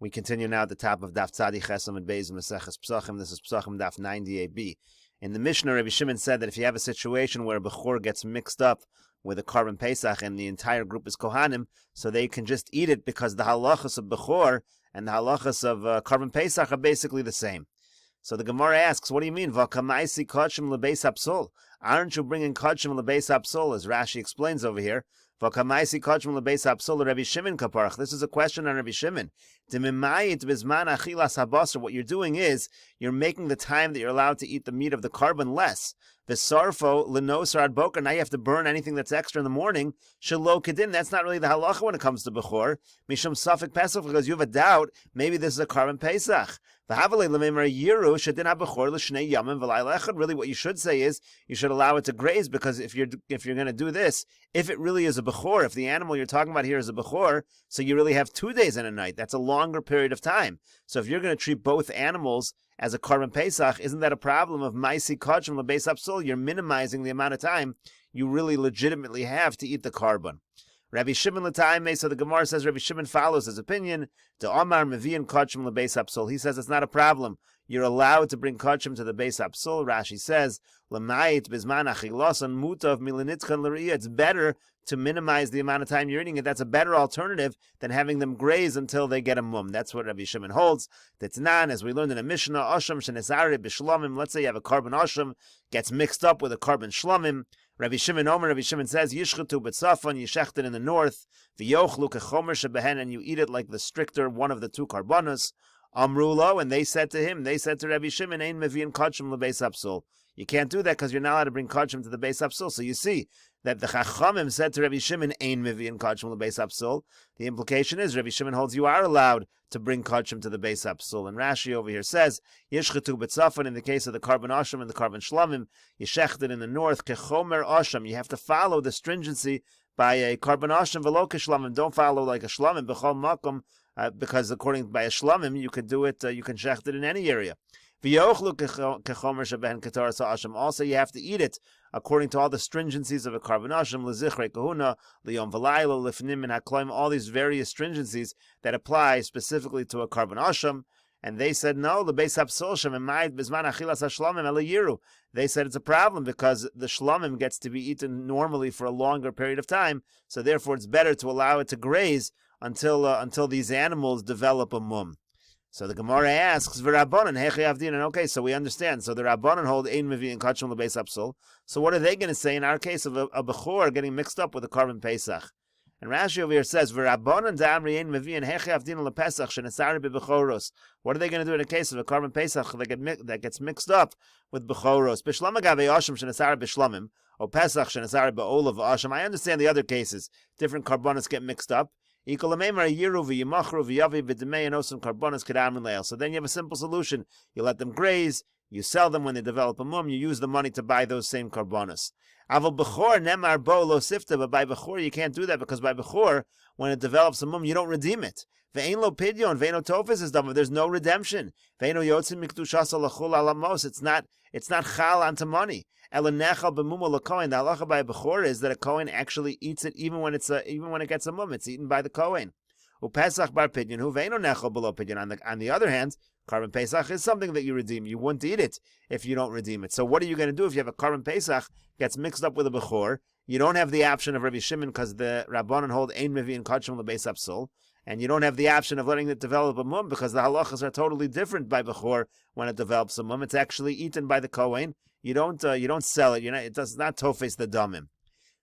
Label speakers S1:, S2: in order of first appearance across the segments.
S1: We continue now at the top of Daf Tzadi Chesam and Beis Meseches Pesachim. This is Pesachim Daf 98b. In the Mishnah, Rabbi Shimon said that if you have a situation where a Bechor gets mixed up with a Korban Pesach and the entire group is Kohanim, so they can just eat it because the halachas of Bechor and the halachas of Korban Pesach are basically the same. So the Gemara asks, what do you mean? V'kamaisi kodshim lebeis hapsul? Aren't you bringing kodshim lebeis hapsul, as Rashi explains over here? V'kamaisi kodshim lebeis hapsul Rabbi Shimon kaparach. This is a question on Rabbi Shimon. Dimimayit bizman achilas habasar. What you're doing is you're making the time that you're allowed to eat the meat of the carbon less. V'sarfo lenosar ad boker. Now you have to burn anything that's extra in the morning. Shelo kedin. That's not really the halacha when it comes to Bechor. Mishum safek pesach, because you have a doubt. Maybe this is a carbon pesach. Really, what you should say is you should allow it to graze, because if you're going to do this, if it really is a Bechor, if the animal you're talking about here is a Bechor, so you really have 2 days and a night. That's a longer period of time. So if you're going to treat both animals as a Korban Pesach, isn't that a problem of Maisi Kodshim Lebeis Hapsul? You're minimizing the amount of time you really legitimately have to eat the carbon. Rabbi Shimon l'taimei, so the Gemara says Rabbi Shimon follows his opinion. To Omar Mevian Kodshim lebeis hapsul. He says it's not a problem. You're allowed to bring Kodshim to the Beis Hapsul. Rashi says L'mayit bizman achilosan mutav milinitzchan l'riyah. It's better to minimize the amount of time you're eating it. That's a better alternative than having them graze until they get a mum. That's what Rabbi Shimon holds. That's as we learned in a Mishnah, Osham shenesari b'shlamim. Let's say you have a carbon Osham gets mixed up with a carbon Shlamim. Rabbi Shimon says, Yishchatu b'tzafon, you shecht it in the north, v'yochlu kechomer shebehen, and you eat it like the stricter one of the two karbanos. Amrulo, and they said to Rabbi Shimon, Ein mevi'in kodshim lebeis hapsul. You can't do that because you're not allowed to bring kodshim to the Beis Hapsul. So you see that the Chachamim said to Rabbi Shimon, Ein mevi'in kodshim lebeis hapsul. The implication is Rabbi Shimon holds you are allowed to bring kodshim to the Beis Hapsul. And Rashi over here says, Yishchatu b'tzafon, in the case of the carbon Osham and the carbon Shlamim, Yeshechted in the north, Kechomer Osham. You have to follow the stringency by a carbon Osham v'lo keshlamim. Don't follow like a Shlamim, b'chol makom, because according by a Shlamim, you can do it, you can shecht it in any area. Also, you have to eat it according to all the stringencies of a carbon Osham, l'zichrei kahuna, liyom v'layla, lifnim and hakloim, all these various stringencies that apply specifically to a carbon Osham. And they said, no, the Beis Hapsul shememayit bizman achilas hashlamim ela yiru. They said it's a problem because the shlamim gets to be eaten normally for a longer period of time, so therefore it's better to allow it to graze until these animals develop a mum. So the Gemara asks, V'Rabbanan hechi avdin, and okay, so we understand. So the Rabbanan hold ein mevi and kodshim lebeis hapsul. So what are they going to say in our case of a Bechor getting mixed up with a carbon Pesach? And Rashi over here says, V'Rabbanan da'amri ein mevi and hechi avdin lePesach shenesari beBechoros. What are they going to do in a case of a carbon Pesach that gets mixed up with Bechoros? B'shlam agavei Osham shenesari b'shlamim, or Pesach shenesari be'olav Osham. I understand the other cases. Different carbonos get mixed up. So then you have a simple solution. You let them graze, you sell them when they develop a mum, you use the money to buy those same carbonos. But by Bechor you can't do that, because by Bechor, when it develops a mum, you don't redeem it. There's no redemption. It's not chal onto money. The halacha by a Bechor is that a Kohen actually eats it even when it gets a mum. It's eaten by the Kohen. On the other hand, carbon Pesach is something that you redeem. You wouldn't eat it if you don't redeem it. So what are you going to do if you have a carbon Pesach gets mixed up with a Bechor? You don't have the option of Rabbi Shimon because the Rabbanan hold ein mevi and kodshim lebeis hapsul, and you don't have the option of letting it develop a mum because the halachas are totally different by Bechor when it develops a mum. It's actually eaten by the Kohen. You don't sell it. It does not tofes the damim.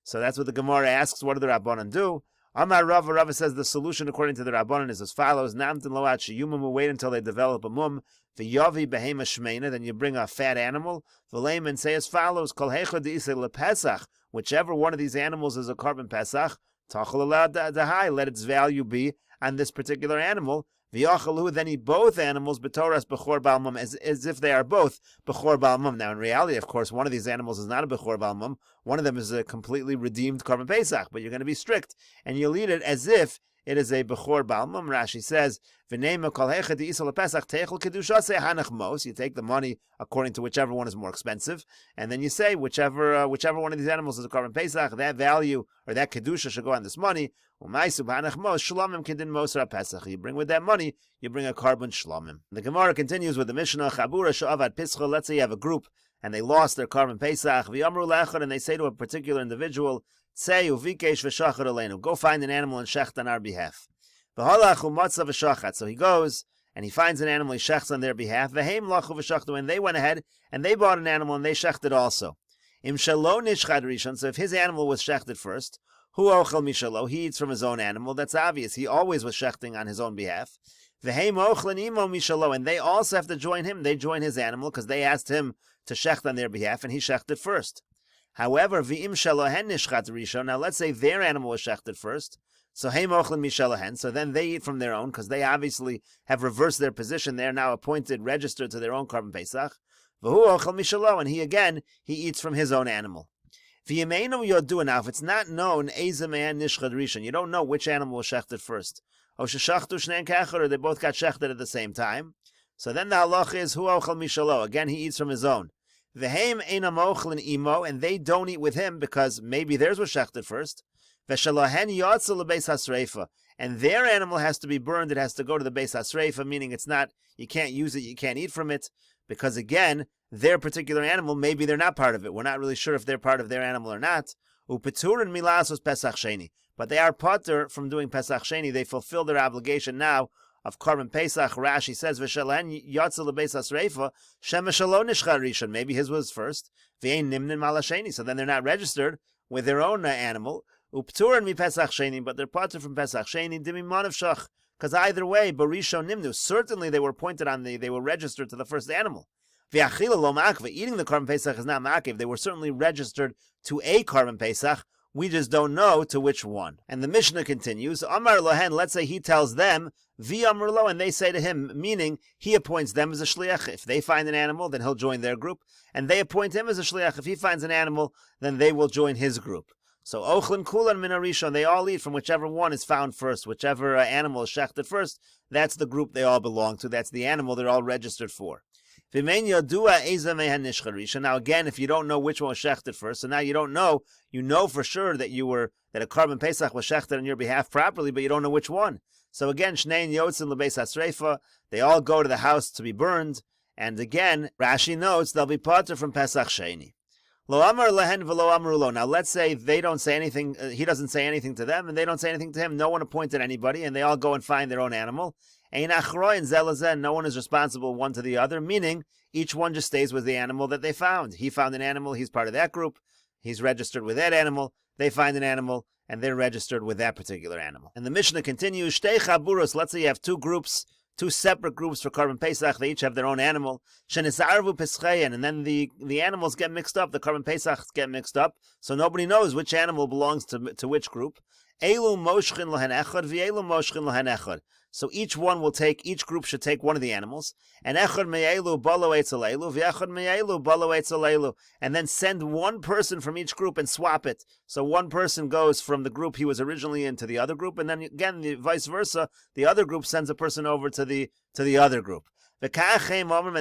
S1: So that's what the Gemara asks. What do the Rabbanan do? Amar Rava says the solution according to the Rabbanan is as follows: Namtin loat sheyumum, will wait until they develop a mum. V'yavi behema shmeina, then you bring a fat animal. V'leim, and say as follows: Kol hecha de'isei lePesach, whichever one of these animals is a carbon Pesach, tachol alad dahai, let its value be on this particular animal. V'yachalu, then eat both animals b'toras bechor ba'al mum, as if they are both bechor ba'al mum. Now in reality, of course, one of these animals is not a bechor ba'al mum. One of them is a completely redeemed carbon Pesach, but you're going to be strict, and you'll eat it as if it is a Bechor Balmum. Rashi says, V'neima kol hecha de'isa lePesach teichel kedushasei hanach mos. You take the money according to whichever one is more expensive, and then you say whichever one of these animals is a Korban Pesach, that value or that kedusha should go on this money. U'maisu b'hanach mos shlomim kedin mosra Pesach. You bring with that money, you bring a carbon shlomim. The Gemara continues with the Mishnah, Chabura she'avad pischa. Let's say you have a group and they lost their Korban Pesach. V'yamru lechad, and they say to a particular individual, Tzei uvikesh v'shachar aleinu. Go find an animal and shecht on our behalf. V'halach u'matzav v'shachat. So he goes and he finds an animal, he shechts on their behalf. V'heim lachu v'shachtu. And they went ahead and they bought an animal and they shechted also. Im shalo nishchad rishon. So if his animal was shechted first, hu ochel mishalo. He eats from his own animal. That's obvious. He always was shechting on his own behalf. V'heim ochlen imo mishalo. And they also have to join him. They join his animal because they asked him to shecht on their behalf and he shechted first. However, v'im shalohen nishchat rishon. Now let's say their animal was shechted first. So heim ochlen mishalohen. So then they eat from their own because they obviously have reversed their position. They are now appointed, registered to their own Korban Pesach. V'hu ochel mishalo. And he eats from his own animal. V'yemeinu yodu. Now if it's not known, ezemehan nishchat rishon. You don't know which animal was shechted first. O sheshachtu shnein kachar, or they both got shechted at the same time. So then the halach is hu ochel mishalo. Again, he eats from his own. V'heim einam ochlin imo, and they don't eat with him because maybe theirs was shechted first. V'shalohen yotzel lebeis hasreifa, and their animal has to be burned. It has to go to the beis hasreifa, meaning it's not, you can't use it, you can't eat from it, because again, their particular animal, maybe they're not part of it. We're not really sure if they're part of their animal or not. Upeturin milasos pesach sheni, but they are patur from doing pesach sheni. They fulfill their obligation now of Korban Pesach. Rashi says, "V'shalen yatzel lebeis hasreifa shema shalon nishchar rishon." Maybe his was first. V'ein nimnin malasheni. So then they're not registered with their own animal. Upturin mi Pesach sheni, but they're parted from Pesach sheni dimimon of shach. Because either way, barishon nimnu. Certainly they were pointed on they were registered to the first animal. V'achila lo makve. Eating the Korban Pesach is not makiv. They were certainly registered to a Korban Pesach. We just don't know to which one. And the Mishnah continues, Amar lohen, let's say he tells them, Vi Amar lo, and they say to him, meaning he appoints them as a shliach. If they find an animal, then he'll join their group. And they appoint him as a shliach. If he finds an animal, then they will join his group. So Ochlin Kulan Min Arishon, they all eat from whichever one is found first. Whichever animal is shechted first, that's the group they all belong to. That's the animal they're all registered for. Now again, if you don't know which one was shechted first, so now you don't know, you know for sure that a Korban Pesach was shechted on your behalf properly, but you don't know which one. So again, Shnein Yotzin Lebeis Hasreifa, they all go to the house to be burned, and again, Rashi notes they'll be parted from Pesach Sheni. Lo amar lehen v'lo amru lo. Now let's say they don't say anything, he doesn't say anything to them, and they don't say anything to him, no one appointed anybody, and they all go and find their own animal. Ein achroin zelazen, no one is responsible one to the other, meaning each one just stays with the animal that they found. He found an animal, he's part of that group, he's registered with that animal, they find an animal, and they're registered with that particular animal. And the Mishnah continues, Shtei chaburos, let's say you have two groups, two separate groups for Korban Pesach, they each have their own animal, shenisarvu peschayin, and then the animals get mixed up, the Korban Pesachs get mixed up, so nobody knows which animal belongs to which group. Elu moshchin lohen echad, v'elu moshchin lohen echad. So each group should take one of the animals, and echad me'elu balo etzel elu, v'echad me'elu balo etzel elu, and then send one person from each group and swap it. So one person goes from the group he was originally in to the other group, and then again, vice versa, the other group sends a person over to the other group. And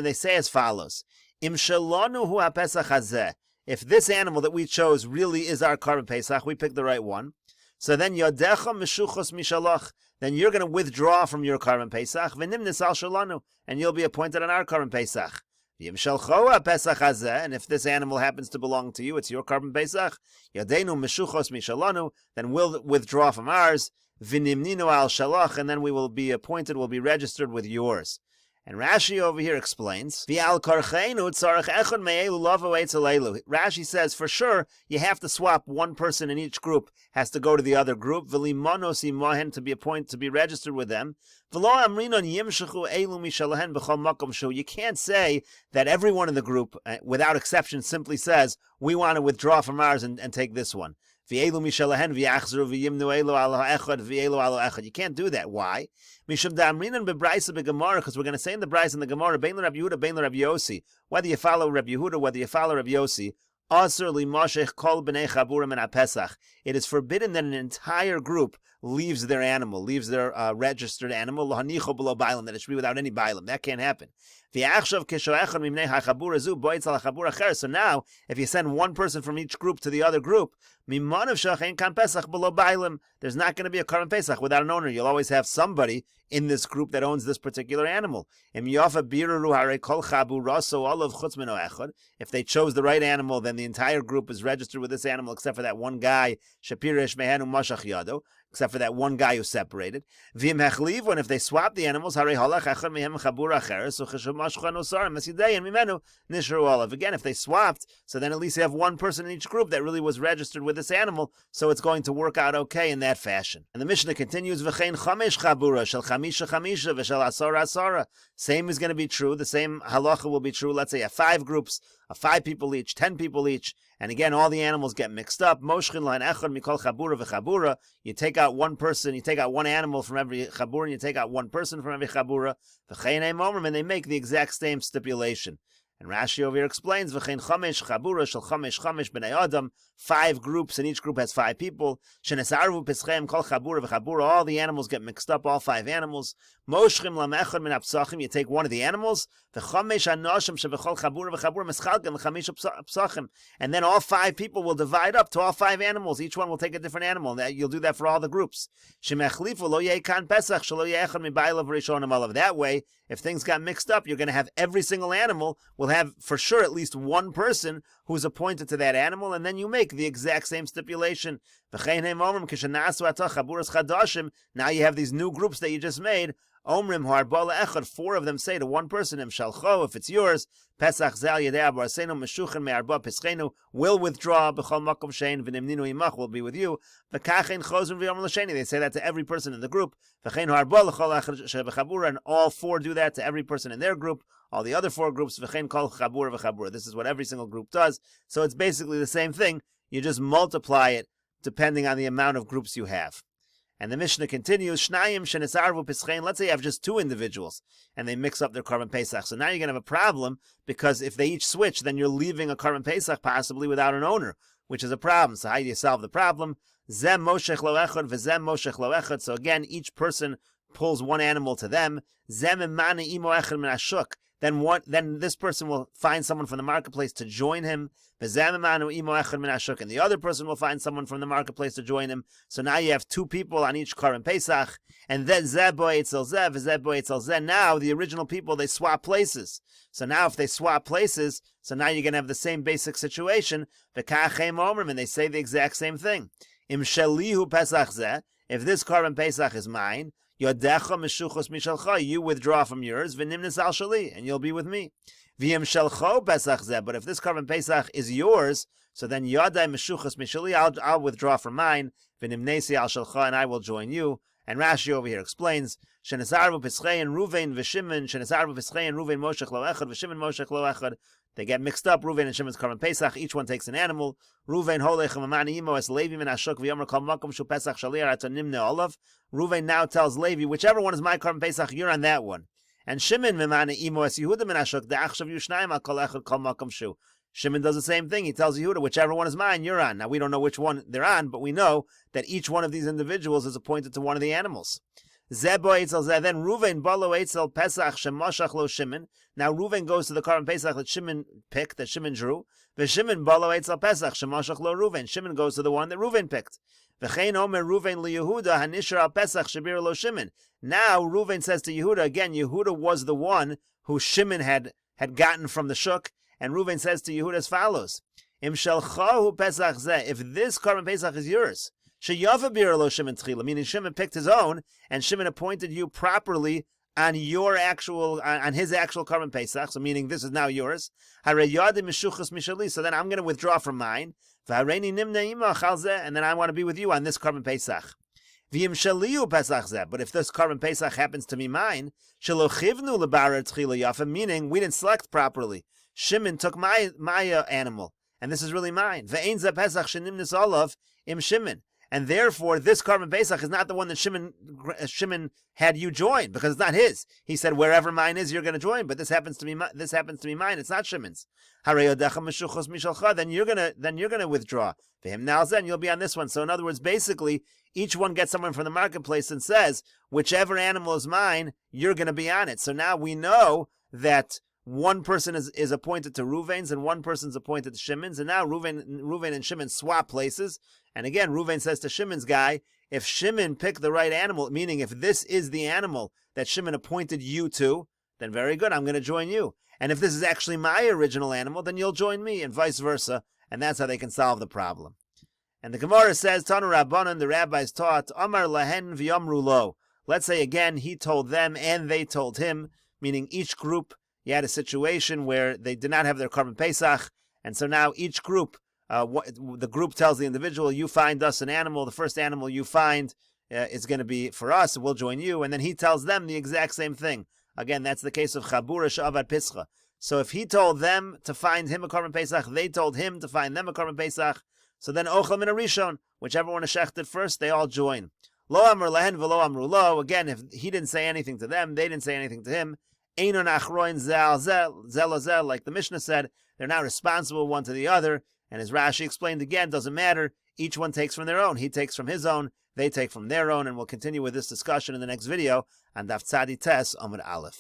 S1: they say as follows, Im shalonu hu ha'pesach hazeh. If this animal that we chose really is our Korban Pesach, we picked the right one. So then yodecha meshuchos mishalach. Then you're going to withdraw from your Korban Pesach, v'nimnis al shalanu, and you'll be appointed on our Korban Pesach. V'yim shalcho Pesach hazeh, and if this animal happens to belong to you, it's your Korban Pesach. Yodenu meshuchos mishalanu, then we'll withdraw from ours. V'nimninu al shalach, and then we will be appointed, will be registered with yours. And Rashi over here explains, Rashi says, for sure, you have to swap one person in each group, has to go to the other group, to be appointed, to be registered with them. You can't say that everyone in the group, without exception, simply says, we want to withdraw from ours and take this one. You can't do that. Why? Because we're going to say in the Bryce and the Gemara, whether you follow Rabbi Yehuda, whether you follow Rabbi Yossi, Asur limashech kol b'nei chaburim min haPesach. It is forbidden that an entire group leaves their animal, leaves their registered animal, lahanicho below bailam, that it should be without any bailam. That can't happen. So now, if you send one person from each group to the other group, there's not going to be a Karban Pesach without an owner. You'll always have somebody in this group that owns this particular animal. If they chose the right animal, then the entire group is registered with this animal, except for that one guy, except for that one guy who separated. When if they swap the animals, again, if they swapped, so then at least you have one person in each group that really was registered with this animal, so it's going to work out okay in that fashion. And the Mishnah continues, same is going to be true, the same halacha will be true. Let's say you have 5 groups, 5 people each, 10 people each, and again, all the animals get mixed up. You take out one person, you take out one animal from every chabura, and you take out one person from every chabura, and they make the exact same stipulation. And Rashi over here explains, 5 groups, and each group has 5 people. All the animals get mixed up, all 5 animals. You take one of the animals, and then all 5 people will divide up to all 5 animals. Each one will take a different animal. You'll do that for all the groups. That way, if things got mixed up, you're going to have every single animal will have for sure at least one person who's appointed to that animal, and then you make the exact same stipulation. Now you have these new groups that you just made. 4 of them say to one person, if it's yours, will withdraw, will be with you. They say that to every person in the group. And all 4 do that to every person in their group. All the other 4 groups, this is what every single group does. So it's basically the same thing. You just multiply it depending on the amount of groups you have. And the Mishnah continues, let's say you have just 2 individuals, and they mix up their Karban Pesach. So now you're going to have a problem, because if they each switch, then you're leaving a Karban Pesach possibly without an owner, which is a problem. So how do you solve the problem? So again, each person pulls one animal to them. Then this person will find someone from the marketplace to join him. And the other person will find someone from the marketplace to join him. So now you have 2 people on each Karban Pesach. And then now the original people, they swap places. So now if they swap places, so now you're going to have the same basic situation. And they say the exact same thing. If this Karban Pesach is mine, you withdraw from yours, and you'll be with me. But if this Karban Pesach is yours, so then I'll withdraw from mine, and I will join you. And Rashi over here explains, they get mixed up. Reuven and Shimon's Karban Pesach. Each one takes an animal. Reuven Reuven now tells Levi, whichever one is my Karban Pesach, you're on that one. And Shimon Shimon does the same thing. He tells Yehuda, whichever one is mine, you're on. Now we don't know which one they're on, but we know that each one of these individuals is appointed to one of the animals. Then Reuven balo etzel Pesach shemashach lo Shimon. Now Reuven goes to the Karban Pesach that Shimon picked, that Shimon drew. V'Shimon balo etzel Pesach shemashach lo Reuven. Shimon goes to the one that Reuven picked. V'chein omer Reuven liYehuda hanishar al Pesach shebir lo Shimon. Now Reuven says to Yehuda, again, Yehuda was the one who Shimon had gotten from the shuk, and Reuven says to Yehuda as follows: Im shelchahu Pesach zeh. If this Karban Pesach is yours, meaning Shimon picked his own, and Shimon appointed you properly on his actual Karban Pesach, so meaning this is now yours. So then I'm going to withdraw from mine, and then I want to be with you on this Karban Pesach. But if this Karban Pesach happens to be mine, meaning we didn't select properly. Shimon took my animal, and this is really mine. Im Shimon. and therefore this Korban Pesach is not the one that Shimon had you join, because it's not his. He said, wherever mine is, you're going to join, but this happens to be mine. It's not Shimon's. Then you're going to withdraw. Then you'll be on this one. So in other words, basically, each one gets someone from the marketplace and says, whichever animal is mine, you're going to be on it. So now we know that one person is appointed to Ruvain's and one person's appointed to Shimon's, and now Ruvain and Shimon swap places. And again, Ruvain says to Shimon's guy, if Shimon picked the right animal, meaning if this is the animal that Shimon appointed you to, then very good, I'm going to join you. And if this is actually my original animal, then you'll join me, and vice versa. And that's how they can solve the problem. And the Gemara says, Tanu Rabbanan, the rabbis taught, Amar lahen v'yamru lo. Let's say again, he told them and they told him, meaning each group. You had a situation where they did not have their Korban Pesach, and so now each group, the group tells the individual, you find us an animal, the first animal you find is going to be for us, we'll join you, and then he tells them the exact same thing. Again, that's the case of Chabura Sha'avad Pischa. So if he told them to find him a Korban Pesach, they told him to find them a Korban Pesach, so then Ochel Min Arishon, whichever one is shechted first, they all join. Lo Amar Lahen V'lo Amru Lo, again, if he didn't say anything to them, they didn't say anything to him, Einon achroin zel, like the Mishnah said, they're not responsible one to the other. And as Rashi explained again, doesn't matter. Each one takes from their own. He takes from his own, they take from their own. And we'll continue with this discussion in the next video on Daf Tzadi Tes Amud Aleph.